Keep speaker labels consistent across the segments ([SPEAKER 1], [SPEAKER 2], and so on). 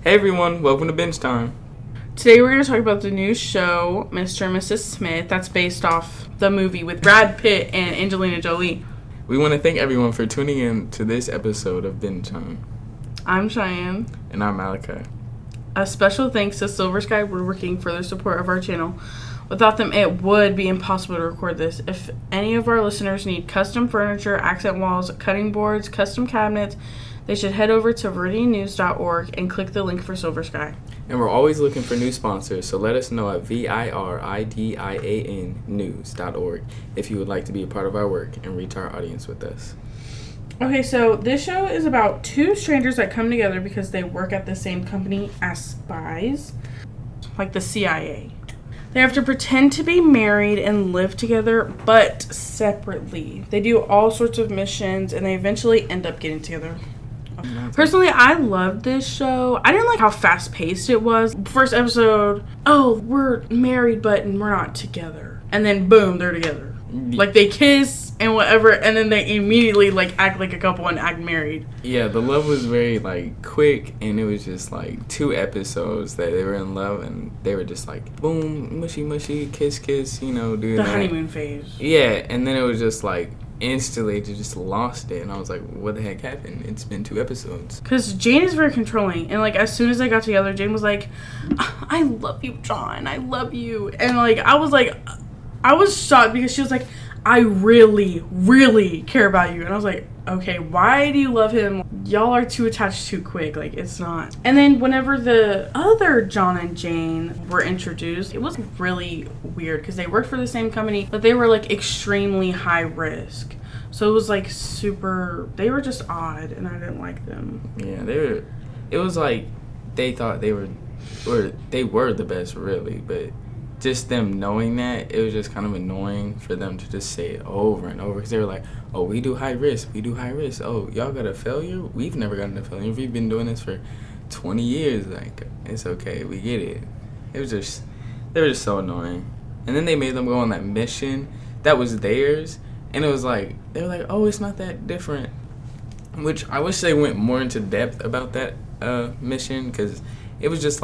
[SPEAKER 1] Hey everyone, welcome to Binge Time.
[SPEAKER 2] Today we're going to talk about the new show, Mr. and Mrs. Smith, that's based off the movie with Brad Pitt and Angelina Jolie.
[SPEAKER 1] We want to thank everyone for tuning in to this episode of Binge Time.
[SPEAKER 2] I'm Cheyenne.
[SPEAKER 1] And I'm Malachi.
[SPEAKER 2] A special thanks to Silver Sky Woodworking for their support of our channel. Without them, it would be impossible to record this. If any of our listeners need custom furniture, accent walls, cutting boards, custom cabinets, they should head over to veridiannews.org and click the link for Silver Sky.
[SPEAKER 1] And we're always looking for new sponsors, so let us know at veridiannews.org if you would like to be a part of our work and reach our audience with us.
[SPEAKER 2] Okay, so this show is about two strangers that come together because they work at the same company as spies, like the CIA. They have to pretend to be married and live together, but separately. They do all sorts of missions, and they eventually end up getting together. Personally, I loved this show. I didn't like how fast-paced it was. First episode, oh, we're married, but we're not together. And then, boom, they're together. Like, they kiss and whatever, and then they immediately, act like a couple and act married.
[SPEAKER 1] Yeah, the love was very, quick, and it was just, 2 episodes that they were in love, and they were just boom, mushy, mushy, kiss, kiss, doing
[SPEAKER 2] the
[SPEAKER 1] that.
[SPEAKER 2] Honeymoon phase.
[SPEAKER 1] Yeah, and then it was just, instantly just lost it, and I was like, what the heck happened? It's been 2 episodes.
[SPEAKER 2] Because Jane is very controlling, and as soon as they got together, Jane was like, I love you, John, I love you. And I was shocked because she was like, I really, really care about you. And I was like, okay, why do you love him? Y'all are too attached too quick. It's not. And then whenever the other John and Jane were introduced, it was really weird because they worked for the same company, but they were extremely high risk. So it was they were just odd, and I didn't like them.
[SPEAKER 1] Yeah, it was they thought they were the best, really, but just them knowing that, it was just kind of annoying for them to just say it over and over, because they were like, oh, we do high risk. Oh, y'all got a failure? We've never gotten a failure. We've been doing this for 20 years. It's okay. We get it. They were just so annoying. And then they made them go on that mission that was theirs, and it was they were like, oh, it's not that different. Which I wish they went more into depth about that mission, because it was just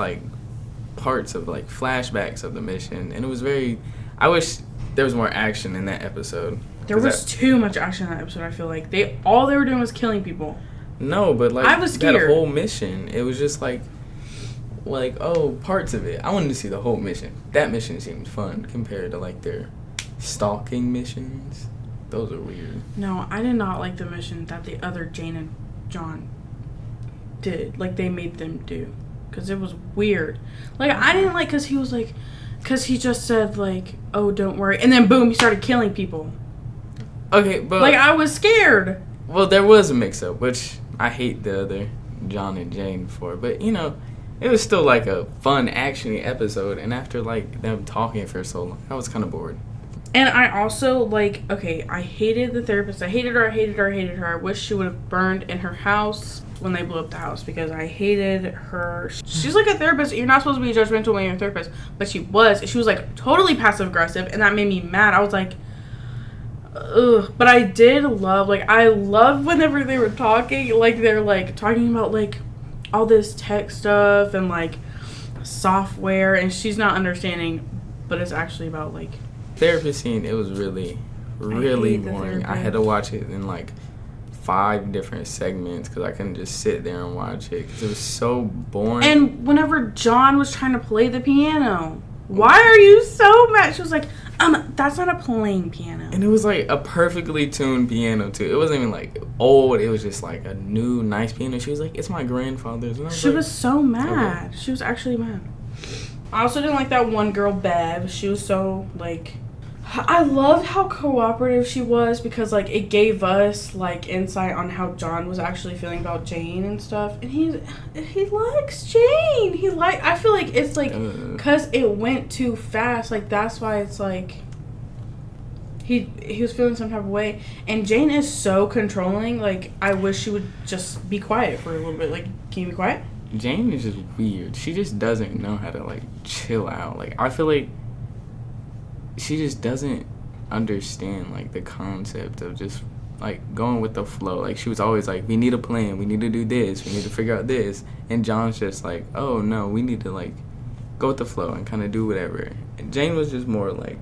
[SPEAKER 1] parts of flashbacks of the mission, and it was I wish there was more action in that episode.
[SPEAKER 2] There was too much action in that episode. I feel like all they were doing was killing people.
[SPEAKER 1] No, but
[SPEAKER 2] I was scared.
[SPEAKER 1] That whole mission, it was just oh, parts of it. I wanted to see the whole mission. That mission seemed fun compared to their stalking missions. Those are weird.
[SPEAKER 2] No, I did not like the mission that the other Jane and John did. They made them do. Because it was weird. I didn't because he was because he just said, oh, don't worry. And then, boom, he started killing people.
[SPEAKER 1] Okay, but...
[SPEAKER 2] I was scared.
[SPEAKER 1] Well, there was a mix-up, which I hate the other John and Jane for. But, it was still, a fun, action-y episode. And after, them talking for so long, I was kind of bored.
[SPEAKER 2] And I also, okay, I hated the therapist. I hated her. I wish she would have burned in her house when they blew up the house, because I hated her. She's a therapist. You're not supposed to be judgmental when you're a therapist, but she was totally passive aggressive, and that made me mad. I was like, ugh. But I did love, I love whenever they were talking, they're talking about all this tech stuff and software, and she's not understanding, but it's actually about
[SPEAKER 1] therapist scene. It was really boring. I had to watch it in 5 different segments because I couldn't just sit there and watch it because it was so boring.
[SPEAKER 2] And whenever John was trying to play the piano, why are you so mad? She was like, that's not a playing piano.
[SPEAKER 1] And it was a perfectly tuned piano too. It wasn't even old. It was just a new nice piano. She was like, it's my grandfather's. And
[SPEAKER 2] she was so mad. Okay. She was actually mad. I also didn't like that one girl, Bev. She was so I loved how cooperative she was, because it gave us insight on how John was actually feeling about Jane and stuff, and he likes Jane. I feel it's because it went too fast. That's why it's he was feeling some type of way, and Jane is so controlling. I wish she would just be quiet for a little bit. Can you be quiet?
[SPEAKER 1] Jane is just weird. She just doesn't know how to chill out. I feel she just doesn't understand the concept of just like going with the flow. Like she was always like, we need a plan, we need to do this, we need to figure out this. And John's just like, oh no, we need to like go with the flow and kind of do whatever. And Jane was just more like,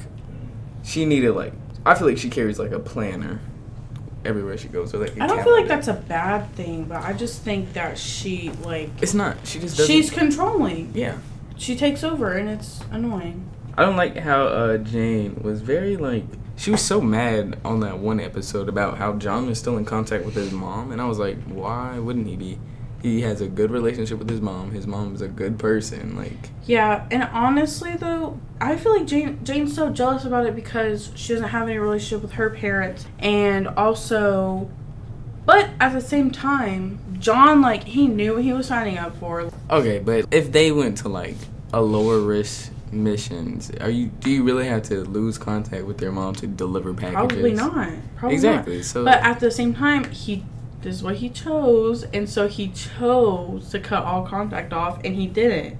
[SPEAKER 1] she needed like, I feel like she carries like a planner everywhere she goes. Or like
[SPEAKER 2] I don't feel like that's a bad thing, but I just think that she like,
[SPEAKER 1] it's not. She just doesn't.
[SPEAKER 2] She's controlling.
[SPEAKER 1] Yeah.
[SPEAKER 2] She takes over and it's annoying.
[SPEAKER 1] I don't like how Jane was very like, she was so mad on that one episode about how John was still in contact with his mom, and I was like, why wouldn't he be? He has a good relationship with his mom. His mom is a good person. Like,
[SPEAKER 2] yeah, and honestly though, I feel like Jane's so jealous about it because she doesn't have any relationship with her parents, and also, but at the same time, John, like, he knew what he was signing up for.
[SPEAKER 1] Okay, but if they went to like a lower risk missions, do you really have to lose contact with your mom to deliver packages?
[SPEAKER 2] Probably not.
[SPEAKER 1] Exactly.
[SPEAKER 2] Not.
[SPEAKER 1] So,
[SPEAKER 2] but at the same time, this is what he chose, and so he chose to cut all contact off, and he didn't.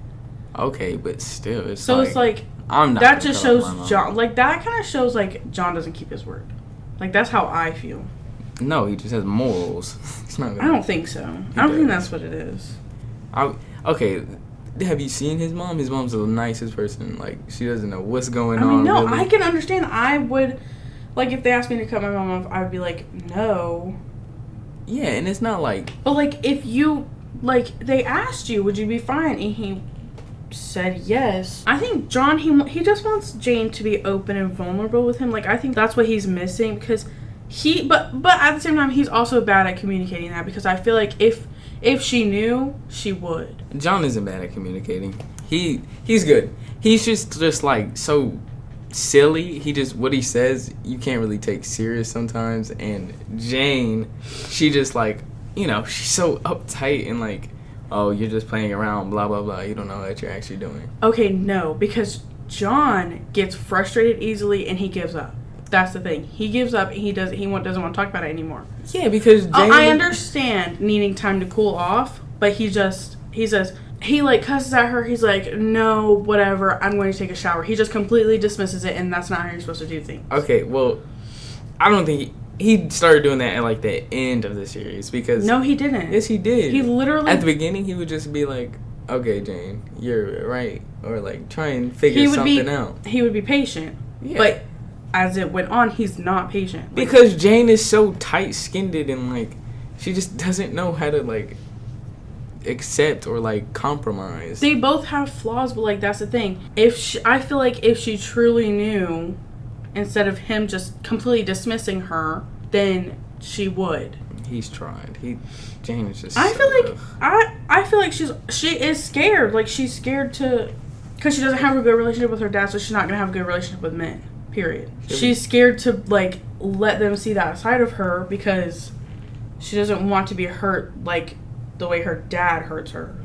[SPEAKER 1] Okay, but still, it's
[SPEAKER 2] so like
[SPEAKER 1] I'm not.
[SPEAKER 2] That just shows John. Like that kind of shows like John doesn't keep his word. Like that's how I feel.
[SPEAKER 1] No, he just has morals. It's not.
[SPEAKER 2] I don't think so. I don't think that's what it is.
[SPEAKER 1] Okay. Have you seen his mom? His mom's the nicest person. Like, she doesn't know what's going on.
[SPEAKER 2] I mean, no,
[SPEAKER 1] really.
[SPEAKER 2] I can understand. I would, like, if they asked me to cut my mom off, I would be like, no.
[SPEAKER 1] Yeah, and it's not like...
[SPEAKER 2] But, like, if you, like, they asked you, would you be fine? And he said yes. I think John, he just wants Jane to be open and vulnerable with him. Like, I think that's what he's missing because but at the same time, he's also bad at communicating that because I feel like if she knew, she would.
[SPEAKER 1] John isn't bad at communicating. He's good. He's just like so silly. What he says, you can't really take serious sometimes. And Jane, she just like, she's so uptight and like, oh, you're just playing around, blah, blah, blah. You don't know what you're actually doing.
[SPEAKER 2] Okay, no, because John gets frustrated easily and he gives up. That's the thing. He gives up and he doesn't want to talk about it anymore.
[SPEAKER 1] Yeah, because Jane...
[SPEAKER 2] I understand needing time to cool off, but he says, he like cusses at her. He's like, no, whatever, I'm going to take a shower. He just completely dismisses it, and that's not how you're supposed to do things.
[SPEAKER 1] Okay, well, I don't think he started doing that at like the end of the series because...
[SPEAKER 2] No, he didn't.
[SPEAKER 1] Yes, he did.
[SPEAKER 2] He literally...
[SPEAKER 1] At the beginning, he would just be like, okay, Jane, you're right. Or like try and figure something out.
[SPEAKER 2] He would be patient. Yeah. But as it went on, he's not patient. Like,
[SPEAKER 1] because Jane is so tight-skinned and like she just doesn't know how to like accept or like compromise.
[SPEAKER 2] They both have flaws, but like that's the thing. I feel like if she truly knew, instead of him just completely dismissing her, then she would.
[SPEAKER 1] He's tried. Jane is just.
[SPEAKER 2] I feel like she is scared. Like she's scared because she doesn't have a good relationship with her dad, so she's not gonna have a good relationship with men. Period. She's scared to like let them see that side of her because she doesn't want to be hurt like the way her dad hurts her.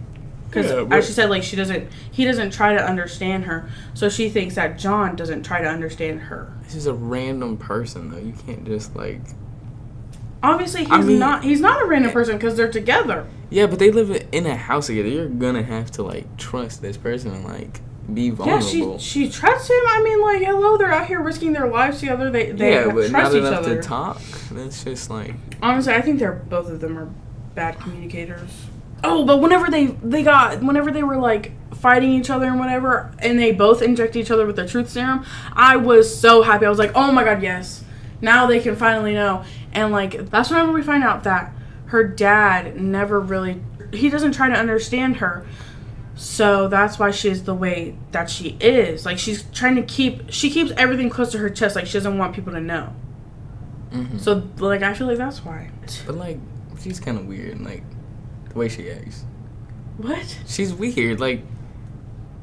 [SPEAKER 2] Because as she said, like he doesn't try to understand her, so she thinks that John doesn't try to understand her.
[SPEAKER 1] This is a random person though. You can't just like.
[SPEAKER 2] Obviously, he's not a random person because they're together.
[SPEAKER 1] Yeah, but they live in a house together. You're gonna have to like trust this person and like be vulnerable.
[SPEAKER 2] Yeah, she trusts him. I mean, like, hello, they're out here risking their lives together. They
[SPEAKER 1] but
[SPEAKER 2] trust
[SPEAKER 1] not
[SPEAKER 2] each
[SPEAKER 1] enough
[SPEAKER 2] other.
[SPEAKER 1] to talk. That's just like.
[SPEAKER 2] Honestly, I think both of them are bad communicators. Oh, but whenever they were like fighting each other and whatever, and they both inject each other with the truth serum, I was so happy. I was like, oh my god, yes. Now they can finally know. And like that's whenever we find out that her dad he doesn't try to understand her. So that's why she's the way that she is. Like she keeps everything close to her chest. Like she doesn't want people to know. Mm-hmm. So like I feel like that's why.
[SPEAKER 1] But like she's kind of weird. Like the way she acts.
[SPEAKER 2] What?
[SPEAKER 1] She's weird. Like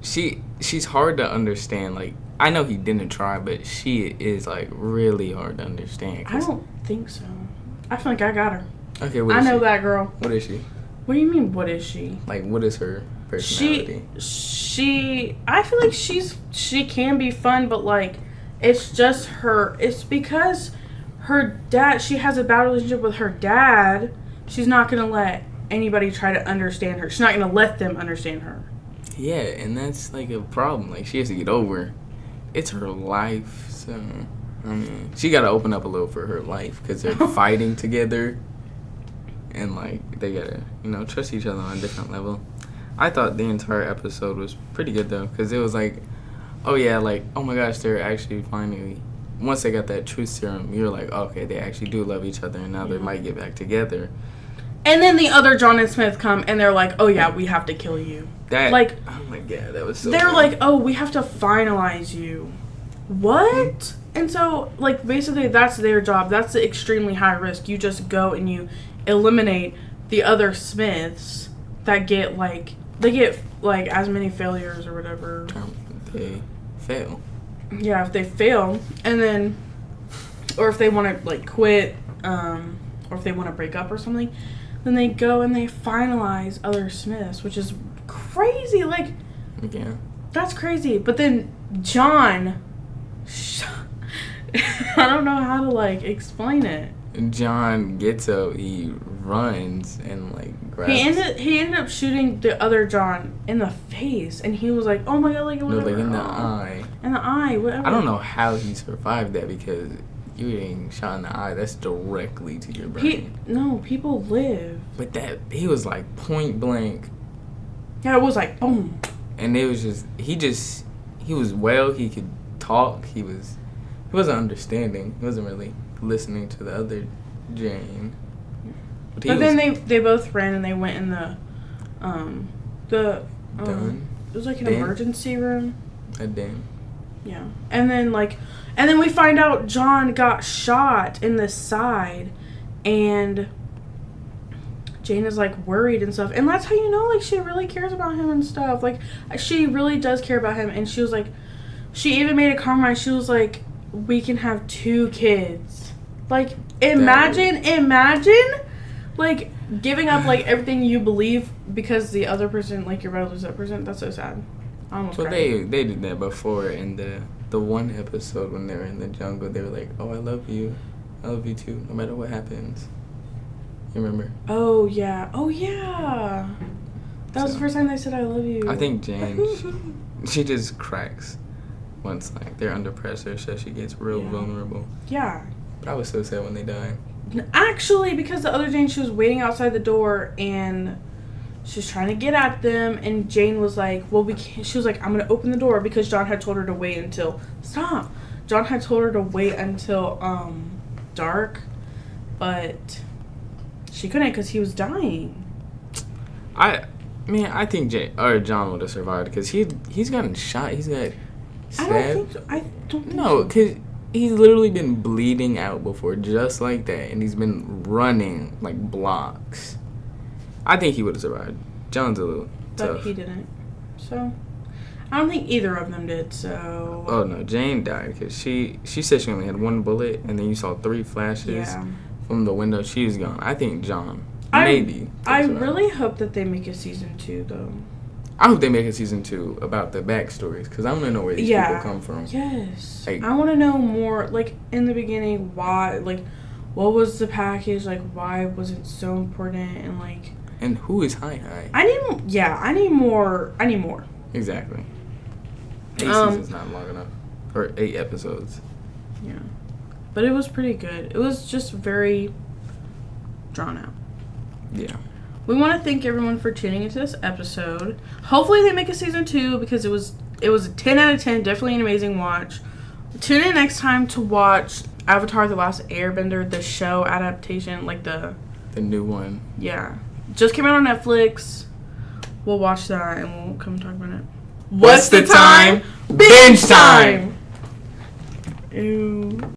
[SPEAKER 1] she's hard to understand. Like I know he didn't try, but she is like really hard to understand.
[SPEAKER 2] I don't think so. I feel like I got her.
[SPEAKER 1] Okay,
[SPEAKER 2] I know that girl.
[SPEAKER 1] What is she?
[SPEAKER 2] What do you mean? What is she?
[SPEAKER 1] Like what is her personality?
[SPEAKER 2] I feel like she can be fun, but like it's just her. It's because her dad. She has a bad relationship with her dad. She's not gonna let anybody try to understand her. She's not gonna let them understand her.
[SPEAKER 1] Yeah, and that's like a problem. Like she has to get over. It's her life, so. I mean, she got to open up a little for her life because they're fighting together. And, like, they got to, trust each other on a different level. I thought the entire episode was pretty good, though, because it was like, oh, yeah, like, oh, my gosh, they're actually finally, once they got that truth serum, you're like, okay, they actually do love each other, and now they might get back together. And
[SPEAKER 2] then the other John and Smith come, and they're like, oh, yeah, we have to kill you.
[SPEAKER 1] That, like, oh, my God, that was so
[SPEAKER 2] They're
[SPEAKER 1] good.
[SPEAKER 2] like, oh, we have to finalize you. What? And so, like, basically, that's their job. That's the extremely high risk. You just go and you eliminate the other Smiths that get, like, they get, like, as many failures or whatever.
[SPEAKER 1] They fail.
[SPEAKER 2] Yeah, if they fail, and then, or if they want to, like, quit, or if they want to break up or something, then they go and they finalize other Smiths, which is crazy. Like,
[SPEAKER 1] yeah,
[SPEAKER 2] that's crazy. But then John, I don't know how to, like, explain it.
[SPEAKER 1] John gets up, he runs and, like, grabs.
[SPEAKER 2] He ended up shooting the other John in the face, and he was like, "Oh my God!" Like, whatever.
[SPEAKER 1] No, like in the eye.
[SPEAKER 2] In the eye, whatever.
[SPEAKER 1] I don't know how he survived that because you getting shot in the eye. That's directly to your brain.
[SPEAKER 2] People live.
[SPEAKER 1] But he was like point blank.
[SPEAKER 2] Yeah, it was like boom.
[SPEAKER 1] And it was just he was well. He could talk. He wasn't understanding. He wasn't really listening to the other Jane. But
[SPEAKER 2] then they both ran and they went in the it was like an emergency room.
[SPEAKER 1] A den.
[SPEAKER 2] Yeah. And then we find out John got shot in the side, and Jane is like worried and stuff. And that's how you know, like, she really cares about him and stuff. Like, she really does care about him. And she was like, she even made a comment. She was like, we can have 2 kids. Like, imagine, like, giving up, like, everything you believe because the other person, like, you're about to lose that person. That's so sad. I almost cried.
[SPEAKER 1] They did that before in the one episode when they were in the jungle. They were like, oh, I love you too, no matter what happens. You remember?
[SPEAKER 2] Oh, yeah. That was the first time they said I love you.
[SPEAKER 1] I think Jane, she just cracks once, like, they're under pressure, so she gets real vulnerable.
[SPEAKER 2] Yeah.
[SPEAKER 1] But I was so sad when they died.
[SPEAKER 2] Actually, because the other Jane, she was waiting outside the door, and she was trying to get at them, and Jane was like, well, we can't. She was like, I'm going to open the door, because John had told her to wait until... Stop! John had told her to wait until dark, but she couldn't because he was dying.
[SPEAKER 1] I think John would have survived because he's gotten shot. He's got stabbed.
[SPEAKER 2] I don't think
[SPEAKER 1] No, because he's literally been bleeding out before, just like that, and he's been running like blocks. I think he would have survived. John's a little tough.
[SPEAKER 2] But he didn't. So, I don't think either of them did, so...
[SPEAKER 1] Oh, no. Jane died because she said she only had 1 bullet, and then you saw 3 flashes from the window. She was gone. I think John, maybe.
[SPEAKER 2] I really hope that they make a season 2, though.
[SPEAKER 1] I hope they make a season 2 about the backstories, because I want to know where these people come from.
[SPEAKER 2] Yes.
[SPEAKER 1] Like,
[SPEAKER 2] I want to know more, like, in the beginning, why, like, what was the package, like, why was it so important, and, like...
[SPEAKER 1] And who is Hi-Hi?
[SPEAKER 2] I need more.
[SPEAKER 1] Exactly. 8 seasons not long enough. Or 8 episodes.
[SPEAKER 2] Yeah. But it was pretty good. It was just very drawn out.
[SPEAKER 1] Yeah.
[SPEAKER 2] We want to thank everyone for tuning into this episode. Hopefully they make a season 2 because it was a 10 out of 10. Definitely an amazing watch. Tune in next time to watch Avatar: The Last Airbender, the show adaptation, like the
[SPEAKER 1] new one.
[SPEAKER 2] Yeah. Just came out on Netflix. We'll watch that and we'll come talk about it. What's the time? Binge time! Ew.